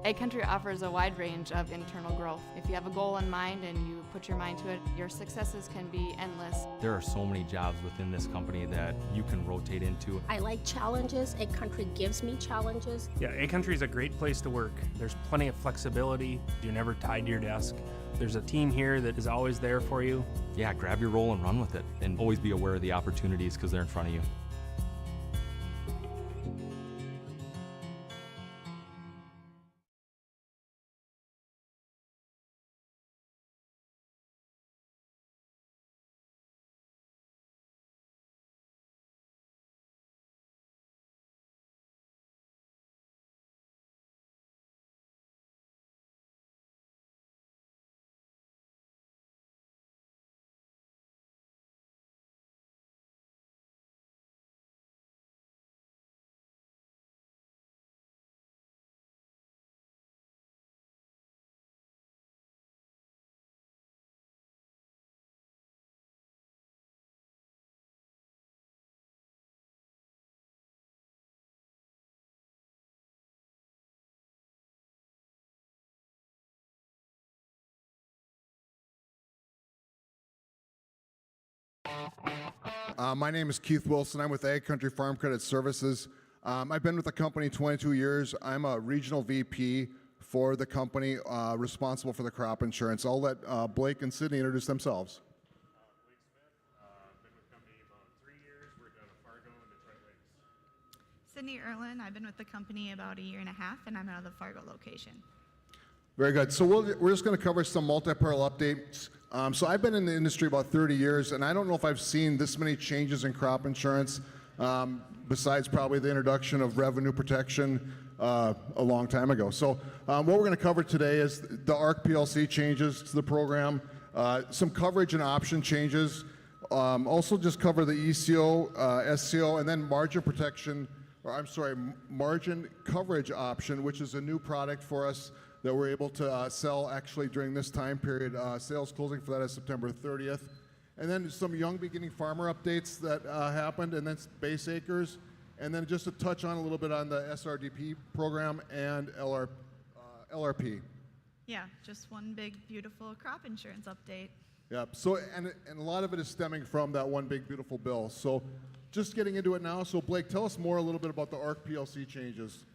AgCountry offers a wide range of internal growth. If you have a goal in mind and you put your mind to it, your successes can be endless. There are so many jobs within this company that you can rotate into. I like challenges. AgCountry gives me challenges. Yeah, AgCountry is a great place to work. There's plenty of flexibility. You're never tied to your desk. There's a team here that is always there for you. Yeah, grab your role and run with it. And always be aware of the opportunities because they're in front of you. My name is Keith Wilson. I'm with AgCountry Farm Credit Services. I've been with the company 22 years. I'm a regional VP for the company responsible for the crop insurance. I'll let Blake and Sydney introduce themselves. Blake Smith, been with the company about 3 years, worked out of Fargo and Detroit Lakes. Sydney Erlin, I've been with the company about 1.5 years, and I'm out of the Fargo location. Very good. So we're just going to cover some multi-parallel updates. So I've been in the industry about 30 years, and I don't know if I've seen this many changes in crop insurance, besides probably the introduction of revenue protection a long time ago. So what we're going to cover today is the ARC PLC changes to the program, some coverage and option changes, also just cover the ECO, SCO, and then margin protection, or I'm sorry, margin coverage option, which is a new product for us that we're able to sell actually during this time period. Sales closing for that is September 30th. And then some young beginning farmer updates that happened, and then base acres. And then just to touch on a little bit on the SRDP program and LRP. Yeah, just one big, beautiful crop insurance update. Yeah, so, and a lot of it is stemming from that one big, beautiful bill. So just getting into it now. So Blake, tell us more a little bit about the ARC PLC changes.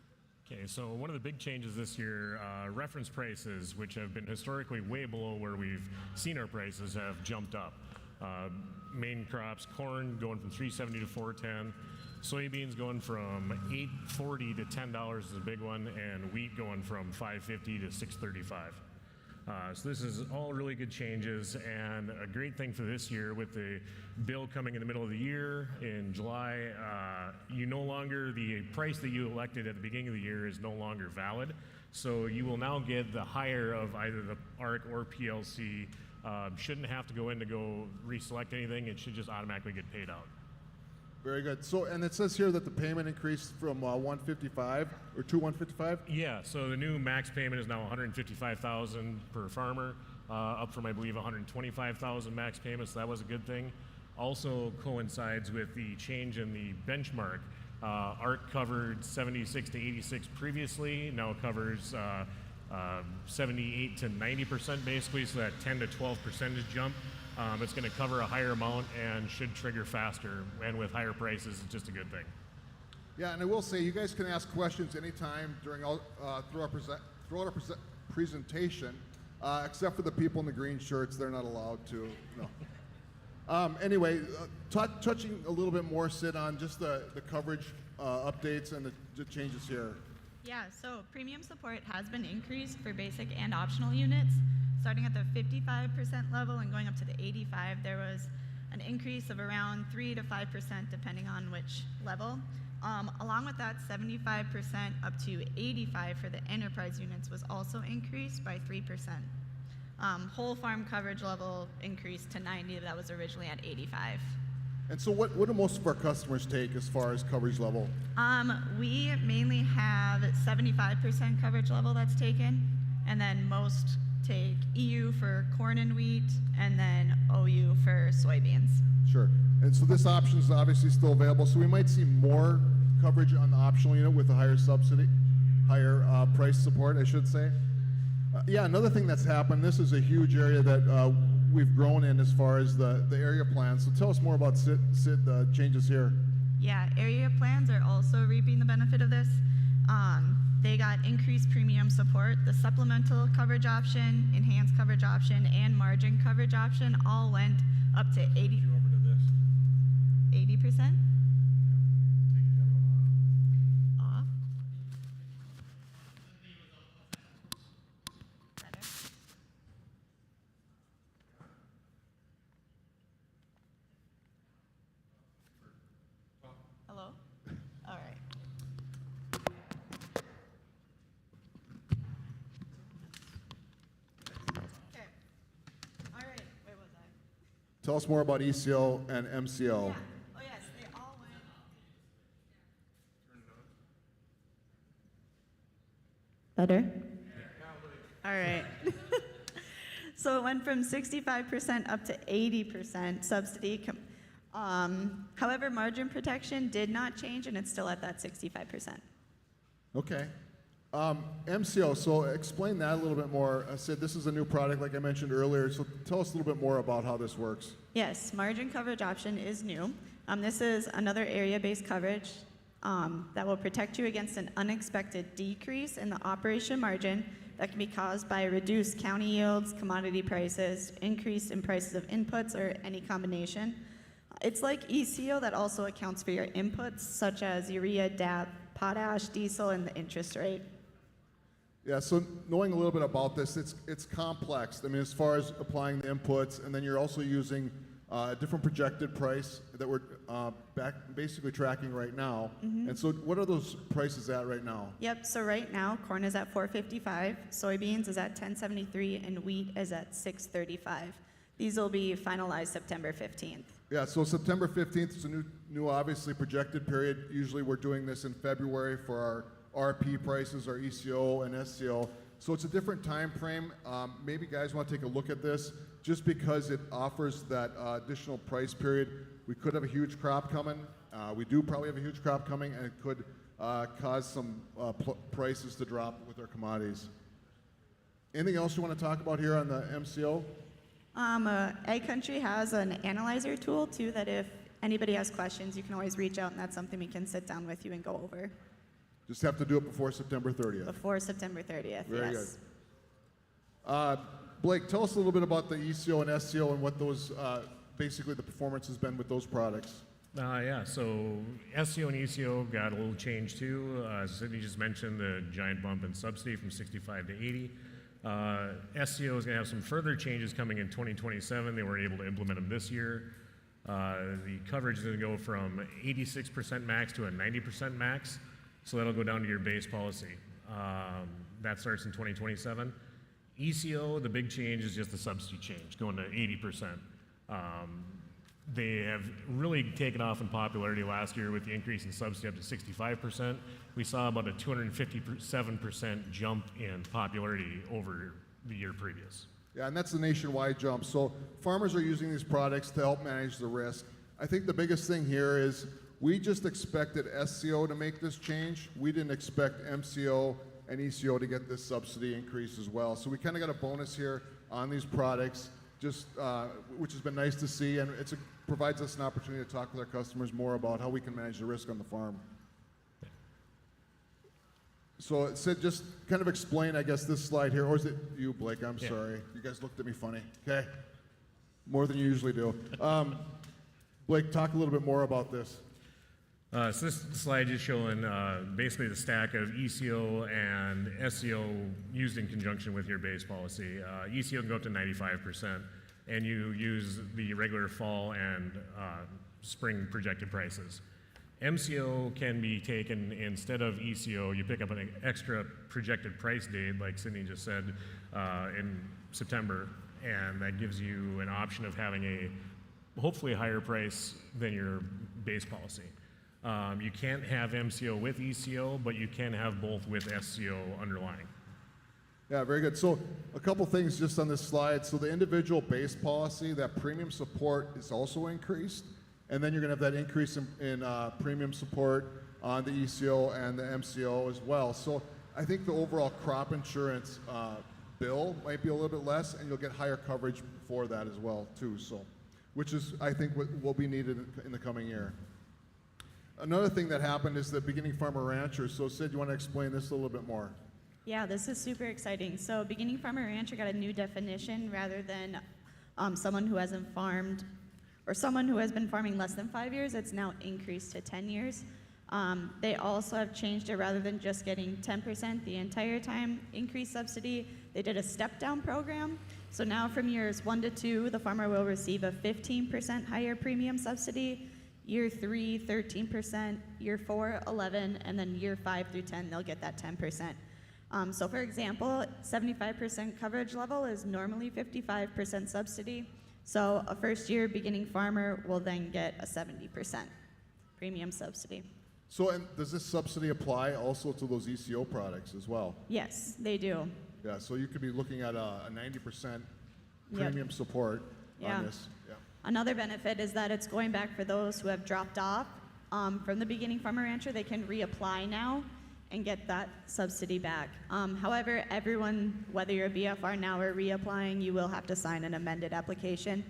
Okay, so one of the big changes this year, reference prices, which have been historically way below where we've seen our prices, have jumped up. Main crops, corn going from $3.70 to $4.10, soybeans going from $8.40 to $10 is a big one, and wheat going from $5.50 to $6.35. So this is all really good changes, and a great thing for this year with the bill coming in the middle of the year in July. The price that you elected at the beginning of the year is no longer valid. So you will now get the higher of either the ARC or PLC. Shouldn't have to go in to go reselect anything. It should just automatically get paid out. Very good. So, and it says here that the payment increased from 155 or to 155. Yeah. So the new max payment is now 155,000 per farmer, up from I believe 125,000 max payment. So that was a good thing. Also coincides with the change in the benchmark. ARC covered 76 to 86 previously. Now covers 78 to 90% basically. So that 10 to 12% jump. It's going to cover a higher amount and should trigger faster, and with higher prices, it's just a good thing. Yeah, and I will say, you guys can ask questions anytime during throughout our presentation, except for the people in the green shirts. They're not allowed to. No. Anyway, touching a little bit more, Sid, on just the coverage updates and the changes here. Yeah, so premium support has been increased for basic and optional units. Starting at the 55% level and going up to the 85%, there was an increase of around 3 to 5% depending on which level. Along with that, 75% up to 85% for the enterprise units was also increased by 3%. Whole farm coverage level increased to 90%, that was originally at 85%. And so what do most of our customers take as far as coverage level? We mainly have 75% coverage level that's taken, and then most take EU for corn and wheat, and then OU for soybeans. Sure. And so this option is obviously still available, so we might see more coverage on the optional unit with a higher subsidy? higher price support, I should say. Yeah, another thing that's happened, this is a huge area that we've grown in as far as the area plans. So tell us more about Sid, the changes here. Yeah, area plans are also reaping the benefit of this. They got increased premium support. The supplemental coverage option, enhanced coverage option, and margin coverage option all went up to 80%. Off. Better. Hello? All right. Okay. All right. Where was I? Tell us more about ECO and MCO. Yeah. Oh yes, they all went. Better? All right. So it went from 65% up to 80% subsidy. However, margin protection did not change, and it's still at that 65%. Okay. MCO, so explain that a little bit more. Sid, this is a new product like I mentioned earlier, so tell us a little bit more about how this works. Yes, margin coverage option is new. This is another area-based coverage that will protect you against an unexpected decrease in the operation margin that can be caused by reduced county yields, commodity prices, increase in prices of inputs, or any combination. It's like ECO that also accounts for your inputs, such as urea, DAP, potash, diesel, and the interest rate. Yeah, so knowing a little bit about this, it's complex. I mean, as far as applying the inputs, and then you're also using a different projected price that we're basically tracking right now. And so what are those prices at right now? Yep, so right now, corn is at $4.55, soybeans is at $10.73, and wheat is at $6.35. These will be finalized September 15th. Yeah, so September 15th is a new obviously projected period. Usually we're doing this in February for our RP prices, our ECO and SCO. So it's a different time frame. Maybe guys want to take a look at this just because it offers that additional price period. We could have a huge crop coming. We do probably have a huge crop coming, and it could cause some prices to drop with our commodities. Anything else you want to talk about here on the MCO? AgCountry has an analyzer tool too that if anybody has questions, you can always reach out, and that's something we can sit down with you and go over. Just have to do it before September 30th. Before September 30th, Very yes. good. Blake, tell us a little bit about the ECO and SCO and what those, basically the performance has been with those products. Yeah, so SCO and ECO got a little change too. As Sydney just mentioned, the giant bump in subsidy from 65 to 80. SCO is going to have some further changes coming in 2027. They were able to implement them this year. The coverage is going to go from 86% max to a 90% max, so that'll go down to your base policy. That starts in 2027. ECO, the big change is just the subsidy change, going to 80%. They have really taken off in popularity last year with the increase in subsidy up to 65%. We saw about a 257% jump in popularity over the year previous. Yeah, and that's the nationwide jump. So farmers are using these products to help manage the risk. I think the biggest thing here is we just expected SCO to make this change. We didn't expect MCO and ECO to get this subsidy increase as well. So we kind of got a bonus here on these products, just which has been nice to see, and it provides us an opportunity to talk with our customers more about how we can manage the risk on the farm. So Sid, just kind of explain, I guess, this slide here, or is it you, Blake? I'm sorry. You guys looked at me funny. Okay, more than you usually do. Blake, talk a little bit more about this. So this slide is showing basically the stack of ECO and SCO used in conjunction with your base policy. ECO can go up to 95%, and you use the regular fall and spring projected prices. MCO can be taken instead of ECO. You pick up an extra projected price date, like Sydney just said, in September, and that gives you an option of having a hopefully a higher price than your base policy. You can't have MCO with ECO, but you can have both with SCO underlying. Yeah, very good. So a couple things just on this slide. So the individual base policy, that premium support is also increased. And then you're going to have that increase in premium support on the ECO and the MCO as well. So I think the overall crop insurance bill might be a little bit less, and you'll get higher coverage for that as well too. So, which is I think what will be needed in the coming year. Another thing that happened is the beginning farmer rancher. So Sid, you want to explain this a little bit more? Yeah, this is super exciting. So beginning farmer rancher got a new definition rather than someone who hasn't farmed or someone who has been farming less than 5 years. It's now increased to 10 years. They also have changed it rather than just getting 10% the entire time increased subsidy. They did a step-down program. So now from years 1 to 2, the farmer will receive a 15% higher premium subsidy. Year 3, 13%. Year 4, 11%. And then year 5 through 10, they'll get that 10%. So for example, 75% coverage level is normally 55% subsidy. So a first-year beginning farmer will then get a 70% premium subsidy. So, and does this subsidy apply also to those ECO products as well? Yes, they do. Yeah, so you could be looking at a 90% Yep. premium support Yeah. on this. Yeah. Another benefit is that it's going back for those who have dropped off from the beginning farmer rancher. They can reapply now and get that subsidy back. However, everyone, whether you're a BFR now or reapplying, you will have to sign an amended application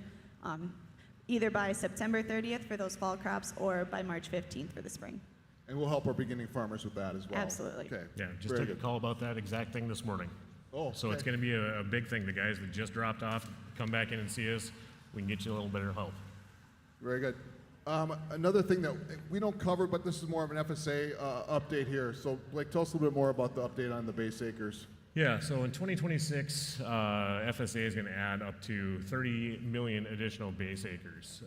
either by September 30th for those fall crops or by March 15th for the spring. And we'll help our beginning farmers with that as well. Absolutely. Okay. Yeah, just Very took good. a call about that exact thing this morning. Oh, So it's okay. going to be a big thing. The guys that just dropped off, come back in and see us. We can get you a little better help. Very good. Another thing that we don't cover, but this is more of an FSA update here. So, Blake, tell us a little bit more about the update on the base acres. Yeah, so in 2026, FSA is going to add up to 30 million additional base acres.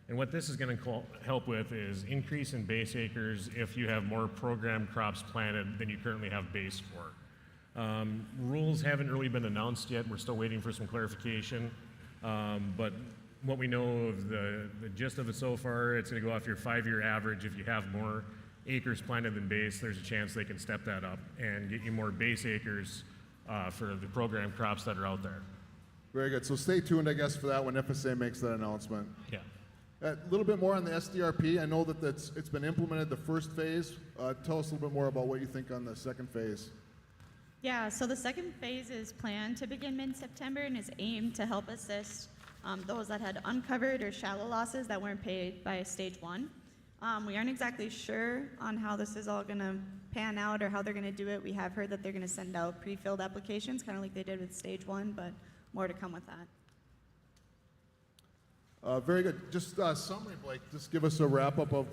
And what this is going to help with is increase in base acres if you have more program crops planted than you currently have base for. Rules haven't really been announced yet. We're still waiting for some clarification. But what we know of the gist of it so far, it's going to go off your 5-year average. If you have more acres planted than base, there's a chance they can step that up and get you more base acres for the program crops that are out there. Very good. So stay tuned, I guess, for that when FSA makes that announcement. Yeah. A little bit more on the SDRP. I know that it's been implemented the first phase. Tell us a little bit more about what you think on the second phase. Yeah, so the second phase is planned to begin mid-September and is aimed to help assist those that had uncovered or shallow losses that weren't paid by stage 1. We aren't exactly sure on how this is all going to pan out or how they're going to do it. We have heard that they're going to send out pre-filled applications, kind of like they did with stage 1, but more to come with that. Very good. Just summary, Blake. Just give us a wrap-up of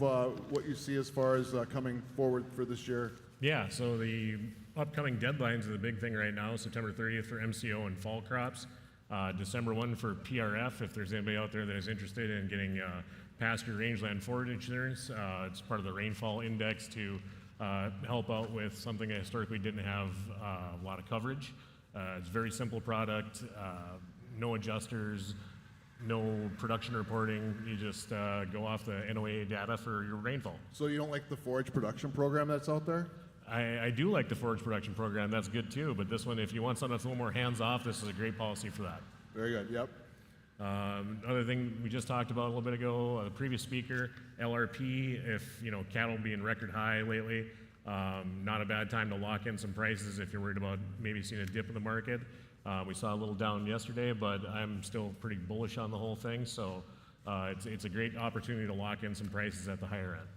what you see as far as coming forward for this year. Yeah, so the upcoming deadlines are the big thing right now. September 30th for MCO and fall crops. December 1 for PRF, if there's anybody out there that is interested in getting pasture rangeland forage insurance. It's part of the rainfall index to help out with something that historically didn't have a lot of coverage. It's a very simple product, no adjusters, no production reporting. You just go off the NOAA data for your rainfall. So you don't like the forage production program that's out there? I do like the forage production program. That's good too. But this one, if you want something that's a little more hands-off, this is a great policy for that. Very good. Yep. Other thing we just talked about a little bit ago, the previous speaker, LRP, if cattle being record high lately, not a bad time to lock in some prices if you're worried about maybe seeing a dip in the market. We saw a little down yesterday, but I'm still pretty bullish on the whole thing. So it's a great opportunity to lock in some prices at the higher end.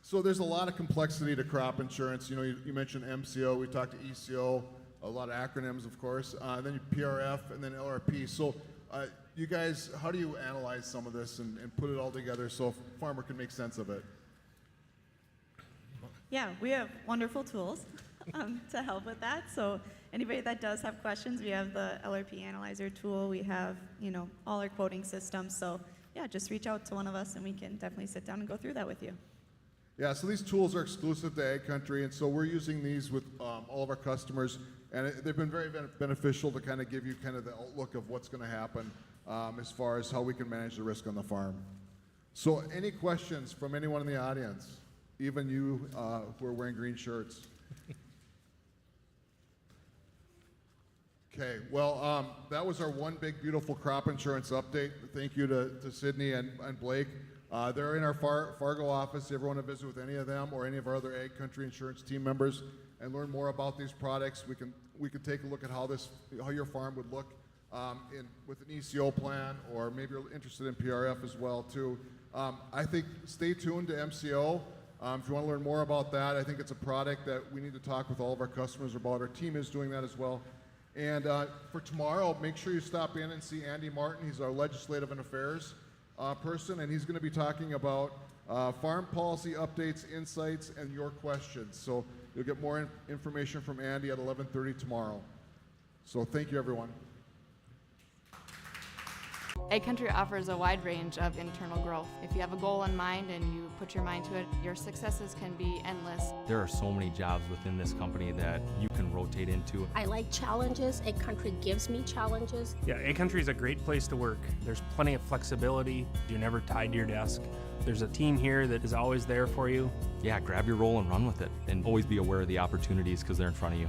So there's a lot of complexity to crop insurance. You mentioned MCO, we talked to ECO, a lot of acronyms, of course, then PRF, and then LRP. So you guys, how do you analyze some of this and put it all together so a farmer can make sense of it? Yeah, we have wonderful tools to help with that. So anybody that does have questions, we have the LRP Analyzer tool. We have, all our quoting systems. So yeah, just reach out to one of us and we can definitely sit down and go through that with you. Yeah, so these tools are exclusive to AgCountry, and so we're using these with all of our customers, and they've been very beneficial to kind of give you kind of the outlook of what's going to happen as far as how we can manage the risk on the farm. So any questions from anyone in the audience, even you who are wearing green shirts? Okay, well, that was our one big beautiful crop insurance update. Thank you to Sydney and Blake. They're in our Fargo office. If you ever want to visit with any of them or any of our other AgCountry insurance team members and learn more about these products, we can take a look at how your farm would look with an ECO plan, or maybe you're interested in PRF as well too. I think stay tuned to MCO. If you want to learn more about that, I think it's a product that we need to talk with all of our customers about. Our team is doing that as well. And for tomorrow, make sure you stop in and see Andy Martin. He's our legislative and affairs person, and he's going to be talking about farm policy updates, insights, and your questions. So you'll get more information from Andy at 11:30 tomorrow. So thank you, everyone. AgCountry offers a wide range of internal growth. If you have a goal in mind and you put your mind to it, your successes can be endless. There are so many jobs within this company that you can rotate into. I like challenges. AgCountry gives me challenges. Yeah, AgCountry is a great place to work. There's plenty of flexibility. You're never tied to your desk. There's a team here that is always there for you. Yeah, grab your role and run with it, and always be aware of the opportunities because they're in front of you.